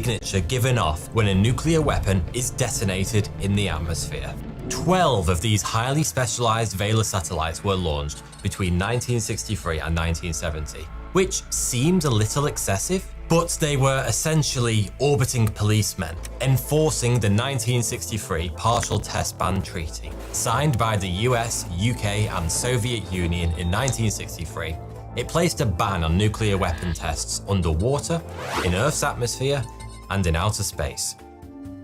signature given off when a nuclear weapon is detonated in the atmosphere. 12 of these highly specialized Vela satellites were launched between 1963 and 1970, which seemed a little excessive, but they were essentially orbiting policemen, enforcing the 1963 Partial Test Ban Treaty, signed by the US, UK, and Soviet Union in 1963. It placed a ban on nuclear weapon tests underwater, in Earth's atmosphere, and in outer space.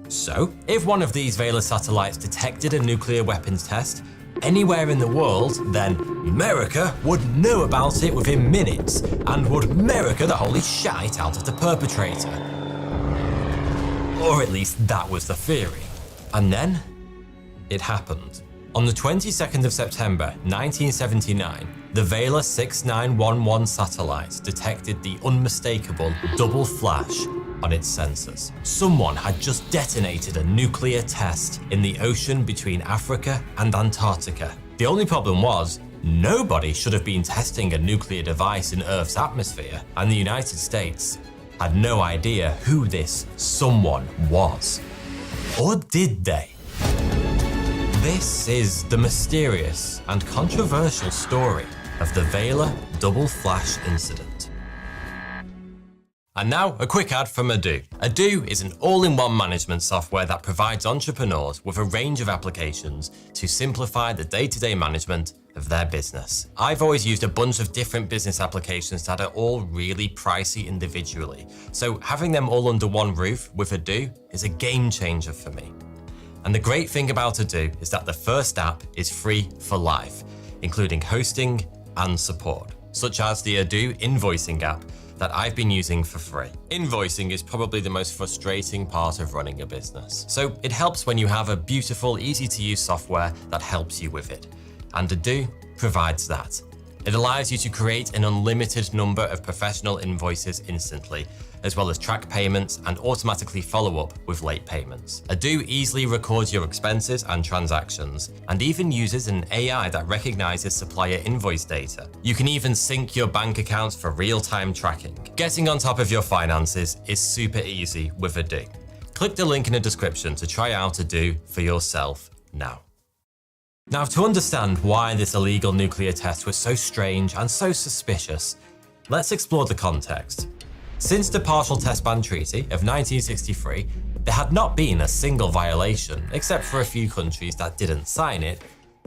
So, if one of these Vela satellites detected a nuclear weapons test anywhere in the world, then America would know about it within minutes and would America the holy shite out of the perpetrator. Or at least that was the theory. And then, it happened. On the 22nd of September 1979, the Vela 6911 satellite detected the unmistakable double flash on its sensors. Someone had just detonated a nuclear test in the ocean between Africa and Antarctica. The only problem was, nobody should have been testing a nuclear device in Earth's atmosphere, and the United States had no idea who this someone was. Or did they? This is the mysterious and controversial story of the Vela double flash incident. And now, a quick ad from Odoo. Odoo is an all-in-one management software that provides entrepreneurs with a range of applications to simplify the day-to-day management of their business. I've always used a bunch of different business applications that are all really pricey individually, so having them all under one roof with Odoo is a game changer for me. And the great thing about Odoo is that the first app is free for life, including hosting and support, such as the Odoo invoicing app that I've been using for free. Invoicing is probably the most frustrating part of running a business, so it helps when you have a beautiful, easy-to-use software that helps you with it. And Odoo provides that. It allows you to create an unlimited number of professional invoices instantly, as well as track payments and automatically follow up with late payments. Odoo easily records your expenses and transactions, and even uses an AI that recognizes supplier invoice data. You can even sync your bank accounts for real-time tracking. Getting on top of your finances is super easy with Odoo. Click the link in the description to try out Odoo for yourself now. Now, to understand why this illegal nuclear test was so strange and so suspicious, let's explore the context. Since the Partial Test Ban Treaty of 1963, there had not been a single violation, except for a few countries that didn't sign it,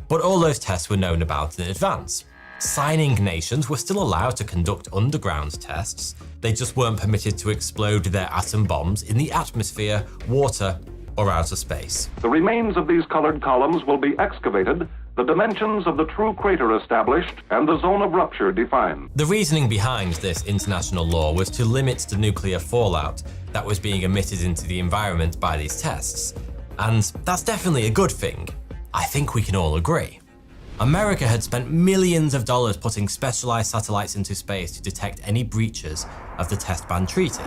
but all those tests were known about in advance. Signing nations were still allowed to conduct underground tests, they just weren't permitted to explode their atom bombs in the atmosphere, water, or outer space. The remains of these colored columns will be excavated, the dimensions of the true crater established, and the zone of rupture defined. The reasoning behind this international law was to limit the nuclear fallout that was being emitted into the environment by these tests. And that's definitely a good thing. I think we can all agree. America had spent millions of dollars putting specialized satellites into space to detect any breaches of the Test Ban Treaty.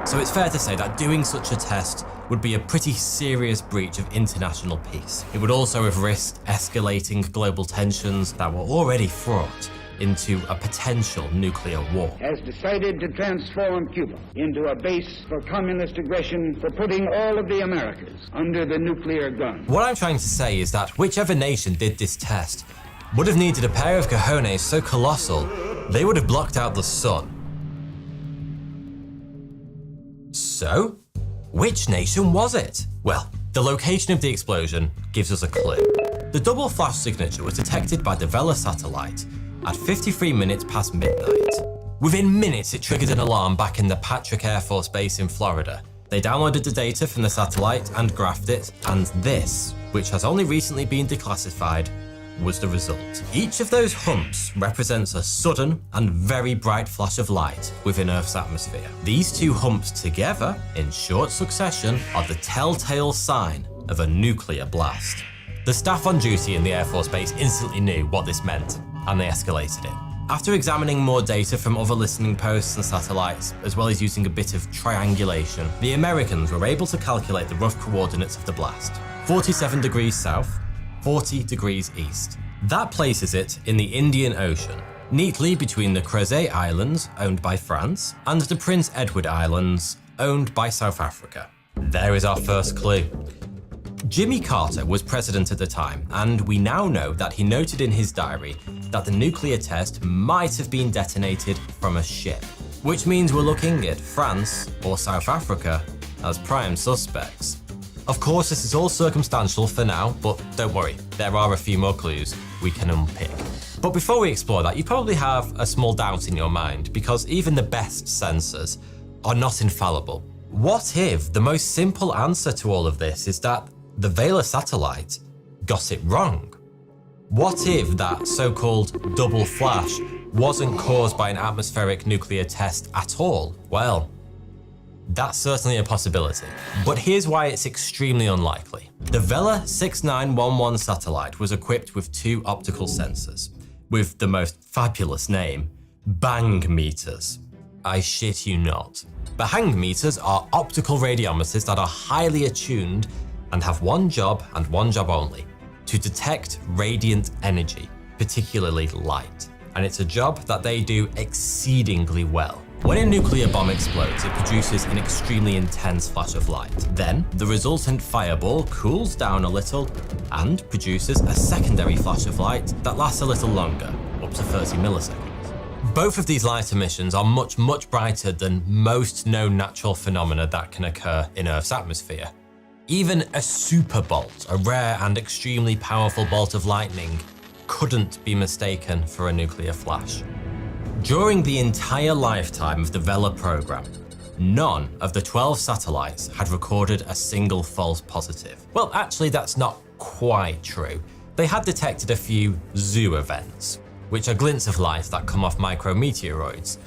So it's fair to say that doing such a test would be a pretty serious breach of international peace. It would also have risked escalating global tensions that were already fraught into a potential nuclear war. Has decided to transform Cuba into a base for communist aggression, for putting all of the Americas under the nuclear gun. What I'm trying to say is that whichever nation did this test would have needed a pair of cojones so colossal, they would have blocked out the sun. So, which nation was it? Well, the location of the explosion gives us a clue. The double flash signature was detected by the Vela satellite at 53 minutes past midnight. Within minutes, it triggered an alarm back in the Patrick Air Force Base in Florida. They downloaded the data from the satellite and graphed it, and this, which has only recently been declassified, was the result. Each of those humps represents a sudden and very bright flash of light within Earth's atmosphere. These two humps together, in short succession, are the telltale sign of a nuclear blast. The staff on duty in the Air Force Base instantly knew what this meant, and they escalated it. After examining more data from other listening posts and satellites, as well as using a bit of triangulation, the Americans were able to calculate the rough coordinates of the blast. 47 degrees south, 40 degrees east. That places it in the Indian Ocean, neatly between the Crozet Islands, owned by France, and the Prince Edward Islands, owned by South Africa. There is our first clue. Jimmy Carter was president at the time, and we now know that he noted in his diary that the nuclear test might have been detonated from a ship, which means we're looking at France or South Africa as prime suspects. Of course, this is all circumstantial for now, but don't worry, there are a few more clues we can unpick. But before we explore that, you probably have a small doubt in your mind, because even the best sensors are not infallible. What if the most simple answer to all of this is that the Vela satellite got it wrong? What if that so-called double flash wasn't caused by an atmospheric nuclear test at all? Well, that's certainly a possibility, but here's why it's extremely unlikely. The Vela 6911 satellite was equipped with two optical sensors, with the most fabulous name, bang meters. I shit you not. Bang meters are optical radiometers that are highly attuned and have one job and one job only: to detect radiant energy, particularly light. And it's a job that they do exceedingly well. When a nuclear bomb explodes, it produces an extremely intense flash of light. Then, the resultant fireball cools down a little and produces a secondary flash of light that lasts a little longer, up to 30 milliseconds. Both of these light emissions are much, much brighter than most known natural phenomena that can occur in Earth's atmosphere. Even a superbolt, a rare and extremely powerful bolt of lightning, couldn't be mistaken for a nuclear flash. During the entire lifetime of the Vela program, none of the 12 satellites had recorded a single false positive. Well, actually, that's not quite true. They had detected a few zoo events, which are glints of light that come off micrometeoroids,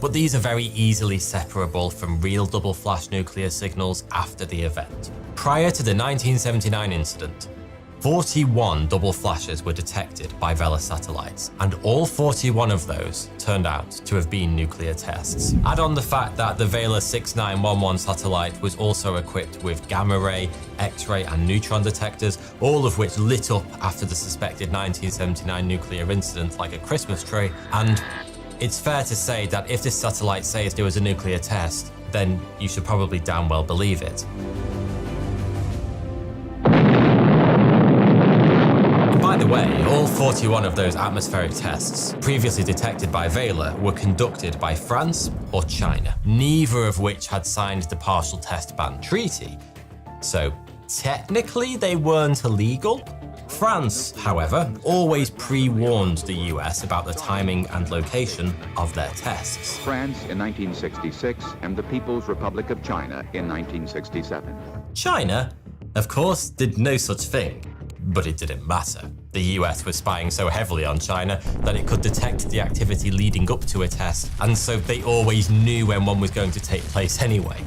but these are very easily separable from real double flash nuclear signals after the event. Prior to the 1979 incident, 41 double flashes were detected by Vela satellites, and all 41 of those turned out to have been nuclear tests. Add on the fact that the Vela 6911 satellite was also equipped with gamma-ray, X-ray and neutron detectors, all of which lit up after the suspected 1979 nuclear incident like a Christmas tree, and it's fair to say that if this satellite says there was a nuclear test, then you should probably damn well believe it. By the way, all 41 of those atmospheric tests previously detected by Vela were conducted by France or China, neither of which had signed the Partial Test Ban Treaty. So technically they weren't illegal. France, however, always pre-warned the US about the timing and location of their tests. France in 1966 and the People's Republic of China in 1967. China, of course, did no such thing. But it didn't matter. The US was spying so heavily on China that it could detect the activity leading up to a test, and so they always knew when one was going to take place anyway.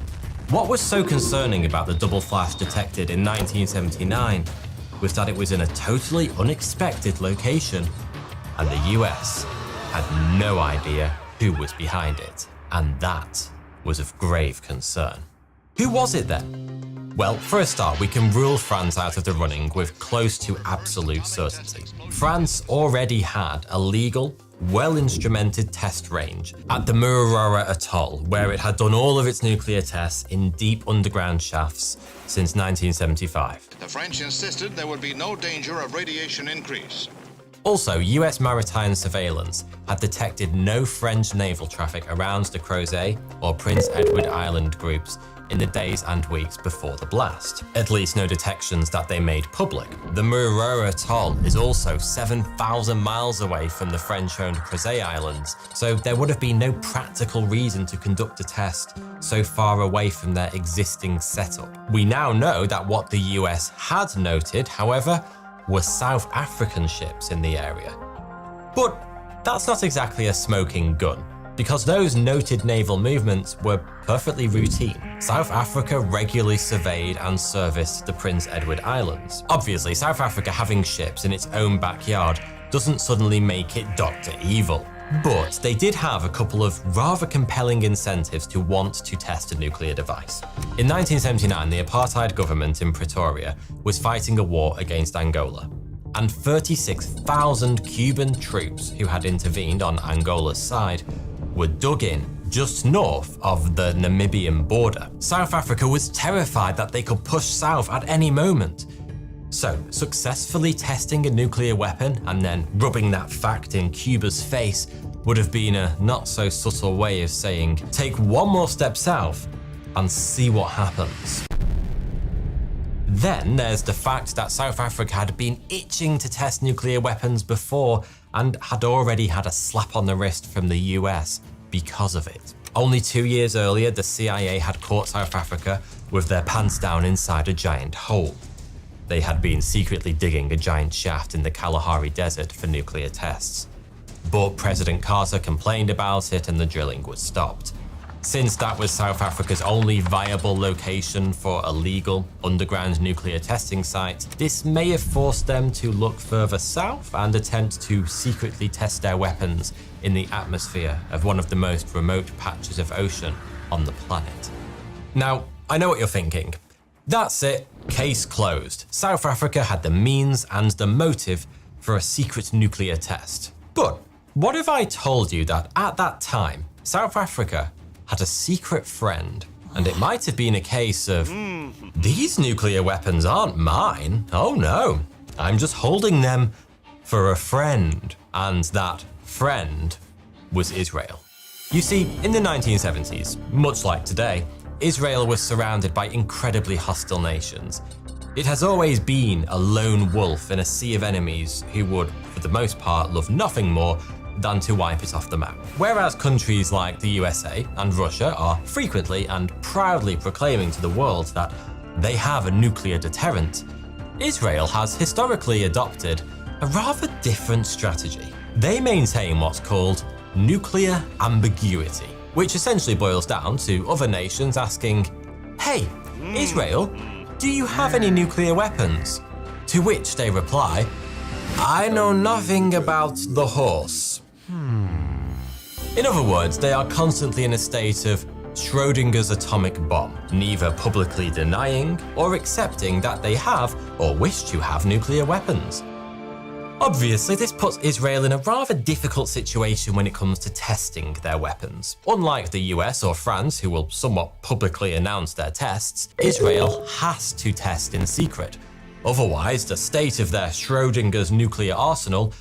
What was so concerning about the double flash detected in 1979 was that it was in a totally unexpected location, and the US had no idea who was behind it, and that was of grave concern. Who was it then? Well, for a start, we can rule France out of the running with close to absolute certainty. France already had a legal, well-instrumented test range at the Mururoa Atoll, where it had done all of its nuclear tests in deep underground shafts since 1975. The French insisted there would be no danger of radiation increase. Also, US maritime surveillance had detected no French naval traffic around the Crozet or Prince Edward Island groups in the days and weeks before the blast. At least no detections that they made public. The Mururoa Atoll is also 7,000 miles away from the French-owned Crozet Islands, so there would have been no practical reason to conduct a test so far away from their existing setup. We now know that what the US had noted, however, were South African ships in the area. But that's not exactly a smoking gun, because those noted naval movements were perfectly routine. South Africa regularly surveyed and serviced the Prince Edward Islands. Obviously, South Africa having ships in its own backyard doesn't suddenly make it Dr. Evil. But they did have a couple of rather compelling incentives to want to test a nuclear device. In 1979, the apartheid government in Pretoria was fighting a war against Angola, and 36,000 Cuban troops who had intervened on Angola's side were dug in, just north of the Namibian border. South Africa was terrified that they could push south at any moment. So, successfully testing a nuclear weapon and then rubbing that fact in Cuba's face would have been a not-so-subtle way of saying, take one more step south and see what happens. Then there's the fact that South Africa had been itching to test nuclear weapons before and had already had a slap on the wrist from the US because of it. Only 2 years earlier, the CIA had caught South Africa with their pants down inside a giant hole. They had been secretly digging a giant shaft in the Kalahari Desert for nuclear tests. But President Carter complained about it and the drilling was stopped. Since that was South Africa's only viable location for a legal underground nuclear testing site, this may have forced them to look further south and attempt to secretly test their weapons in the atmosphere of one of the most remote patches of ocean on the planet. Now, I know what you're thinking. That's it, case closed. South Africa had the means and the motive for a secret nuclear test. But what if I told you that at that time, South Africa had a secret friend, and it might have been a case of, these nuclear weapons aren't mine. Oh no, I'm just holding them for a friend. And that friend was Israel. You see, in the 1970s, much like today, Israel was surrounded by incredibly hostile nations. It has always been a lone wolf in a sea of enemies who would, for the most part, love nothing more than to wipe it off the map. Whereas countries like the USA and Russia are frequently and proudly proclaiming to the world that they have a nuclear deterrent, Israel has historically adopted a rather different strategy. They maintain what's called nuclear ambiguity, which essentially boils down to other nations asking, hey, Israel, do you have any nuclear weapons? To which they reply, I know nothing about the horse. In other words, they are constantly in a state of Schrodinger's atomic bomb, neither publicly denying or accepting that they have or wish to have nuclear weapons. Obviously, this puts Israel in a rather difficult situation when it comes to testing their weapons. Unlike the US or France, who will somewhat publicly announce their tests, Israel has to test in secret. Otherwise, the state of their Schrodinger's nuclear arsenal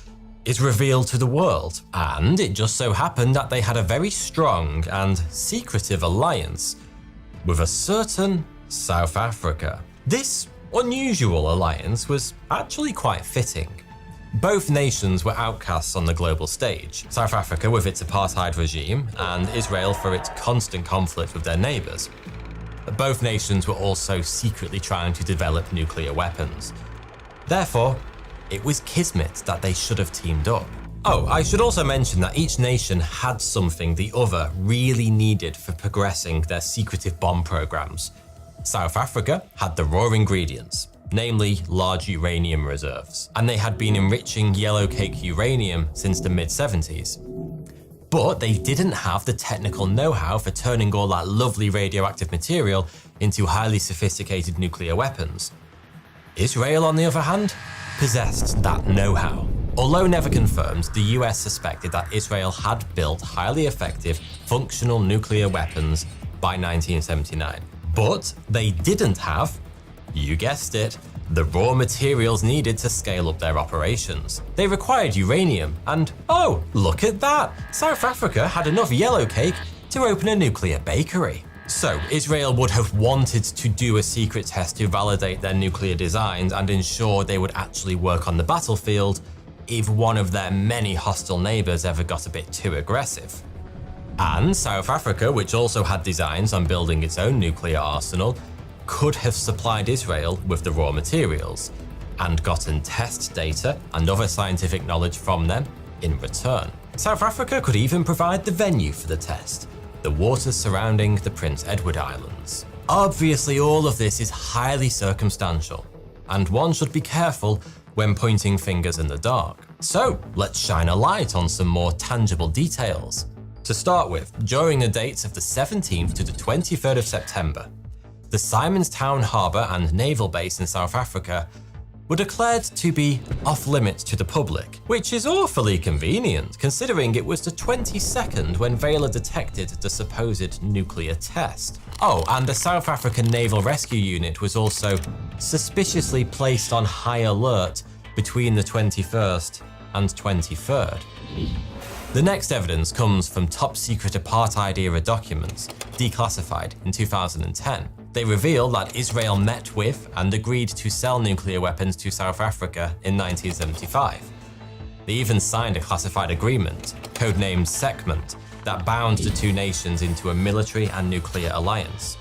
is revealed to the world. And it just so happened that they had a very strong and secretive alliance with a certain South Africa. This unusual alliance was actually quite fitting. Both nations were outcasts on the global stage, South Africa with its apartheid regime and Israel for its constant conflict with their neighbours. Both nations were also secretly trying to develop nuclear weapons. Therefore, it was kismet that they should have teamed up. Oh, I should also mention that each nation had something the other really needed for progressing their secretive bomb programs. South Africa had the raw ingredients, namely large uranium reserves, and they had been enriching yellowcake uranium since the mid-70s. But they didn't have the technical know-how for turning all that lovely radioactive material into highly sophisticated nuclear weapons. Israel, on the other hand, possessed that know-how. Although never confirmed, the US suspected that Israel had built highly effective, functional nuclear weapons by 1979. But they didn't have, you guessed it, the raw materials needed to scale up their operations. They required uranium, and oh, look at that! South Africa had enough yellowcake to open a nuclear bakery. So Israel would have wanted to do a secret test to validate their nuclear designs and ensure they would actually work on the battlefield if one of their many hostile neighbours ever got a bit too aggressive. And South Africa, which also had designs on building its own nuclear arsenal, could have supplied Israel with the raw materials and gotten test data and other scientific knowledge from them in return. South Africa could even provide the venue for the test, the waters surrounding the Prince Edward Islands. Obviously, all of this is highly circumstantial, and one should be careful when pointing fingers in the dark. So let's shine a light on some more tangible details. To start with, during the dates of the 17th to the 23rd of September, the Simonstown Harbour and Naval Base in South Africa were declared to be off limits to the public, which is awfully convenient considering it was the 22nd when Vela detected the supposed nuclear test. Oh, and the South African Naval Rescue Unit was also suspiciously placed on high alert between the 21st and 23rd. The next evidence comes from top-secret apartheid-era documents, declassified in 2010. They reveal that Israel met with and agreed to sell nuclear weapons to South Africa in 1975. They even signed a classified agreement, codenamed Settlement, that bound the two nations into a military and nuclear alliance.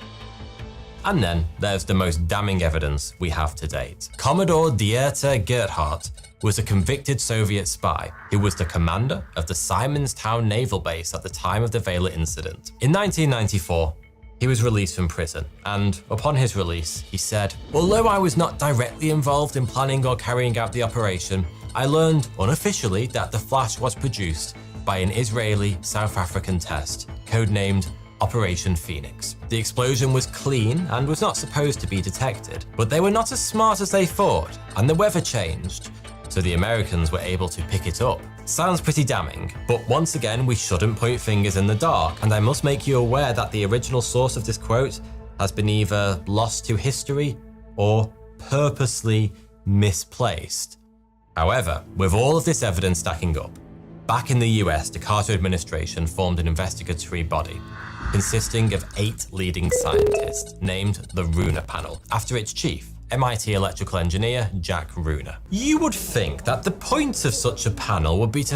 And then there's the most damning evidence we have to date. Commodore Dieter Gerhardt was a convicted Soviet spy who was the commander of the Simonstown Naval Base at the time of the Vela incident. In 1994, he was released from prison, and upon his release, he said, "Although I was not directly involved in planning or carrying out the operation, I learned unofficially that the flash was produced by an Israeli-South African test, codenamed Operation Phoenix. The explosion was clean and was not supposed to be detected, but they were not as smart as they thought, and the weather changed, so the Americans were able to pick it up." Sounds pretty damning, but once again, we shouldn't point fingers in the dark, and I must make you aware that the original source of this quote has been either lost to history or purposely misplaced. However, with all of this evidence stacking up, back in the US, the Carter administration formed an investigatory body consisting of 8 leading scientists named the Runer Panel, after its chief, MIT electrical engineer Jack Runer. You would think that the point of such a panel would be to